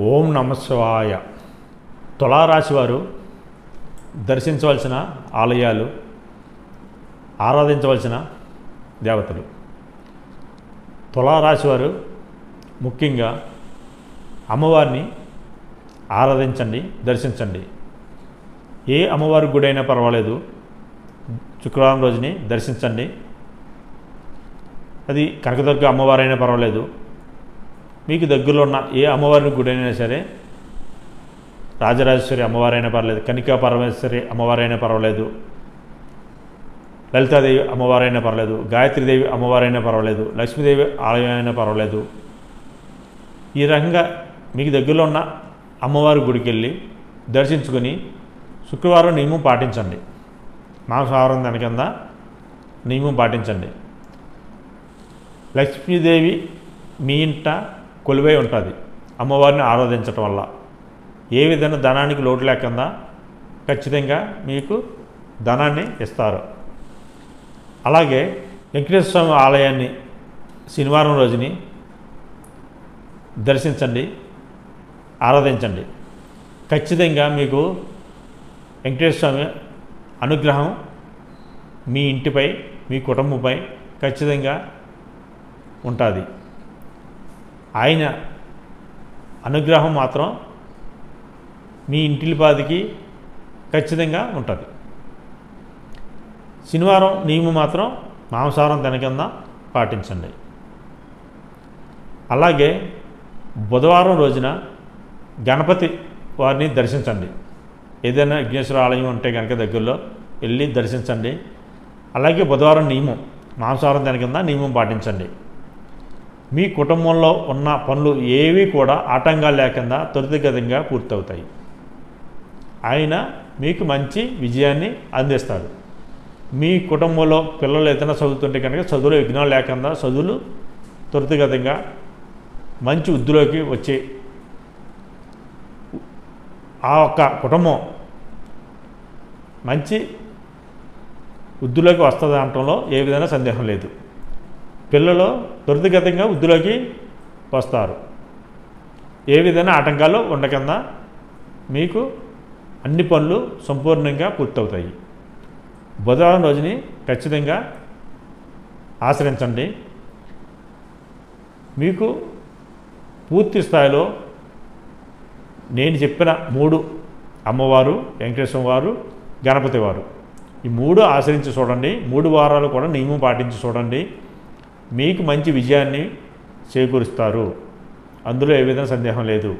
ఓం నమశివాయ. తులారాశి వారు దర్శించవలసిన ఆలయాలు, ఆరాధించవలసిన దేవతలు. తులారాశి వారు ముఖ్యంగా అమ్మవారిని ఆరాధించండి, దర్శించండి. ఏ అమ్మవారి గుడి అయినా పర్వాలేదు, శుక్రవారం రోజుని దర్శించండి. అది కనకదుర్గ అమ్మవారైనా పర్వాలేదు, మీకు దగ్గరలో ఉన్న ఏ అమ్మవారిని గుడి అయినా సరే, రాజరాజేశ్వరి అమ్మవారైనా పర్వాలేదు, కనికా పరమేశ్వరి అమ్మవారైనా పర్వాలేదు, లలితాదేవి అమ్మవారైనా పర్వాలేదు, గాయత్రీదేవి అమ్మవారైనా పర్వాలేదు, లక్ష్మీదేవి ఆలయం అయినా పర్వాలేదు. ఈ రకంగా మీకు దగ్గరలో ఉన్న అమ్మవారి గుడికి వెళ్ళి దర్శించుకొని శుక్రవారం నియమం పాటించండి. మాంసాహారం దాని కింద నియమం పాటించండి. లక్ష్మీదేవి మీ ఇంట కొలువై ఉంటుంది. అమ్మవారిని ఆరాధించటం వల్ల ఏ విధంగా ధనానికి లోటు లేకుండా ఖచ్చితంగా మీకు ధనాన్ని ఇస్తారు. అలాగే వెంకటేశ్వర స్వామి ఆలయాన్ని శనివారం రోజుని దర్శించండి, ఆరాధించండి. ఖచ్చితంగా మీకు వెంకటేశ్వర స్వామి అనుగ్రహం మీ ఇంటిపై, మీ కుటుంబంపై ఖచ్చితంగా ఉంటుంది. ఆయన అనుగ్రహం మాత్రం మీ ఇంటిలిపాదికి ఖచ్చితంగా ఉంటుంది. శనివారం నియమం మాత్రం మాంసాహారం తినకింద పాటించండి. అలాగే బుధవారం రోజున గణపతి వారిని దర్శించండి. ఏదైనా విఘ్నేశ్వర ఆలయం ఉంటే కనుక దగ్గరలో వెళ్ళి దర్శించండి. అలాగే బుధవారం నియమం మాంసాహారం తినకింద నియమం పాటించండి. మీ కుటుంబంలో ఉన్న పనులు ఏవి కూడా ఆటంకాలు లేకుండా త్వరితగతిగా పూర్తవుతాయి. ఆయన మీకు మంచి విజయాన్ని అందిస్తాడు. మీ కుటుంబంలో పిల్లలు ఏదైనా చదువుతుంటే కనుక చదువులో విఘ్నాలు లేకుండా చదువులు త్వరితగతిగా మంచి వృద్ధిలోకి వచ్చి ఆ ఒక్క కుటుంబం మంచి వృద్ధిలోకి వస్తుంది అనటంలో ఏ విధంగా సందేహం లేదు. పిల్లలు త్వరితగతిగా వృద్ధిలోకి వస్తారు. ఏ విధంగా ఆటంకాలు ఉండకుండా మీకు అన్ని పనులు సంపూర్ణంగా పూర్తవుతాయి. బుధవారం రోజుని ఖచ్చితంగా ఆచరించండి. మీకు పూర్తి స్థాయిలో నేను చెప్పిన 3 అమ్మవారు, వెంకటేశ్వర వారు, గణపతి వారు, ఈ 3 ఆచరించి చూడండి. 3 వారాలు కూడా నియమం పాటించి చూడండి. మీకు మంచి విజయాన్ని చేకూరుస్తారు. అందులో ఏ విధంగా సందేహం లేదు.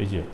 విజయం.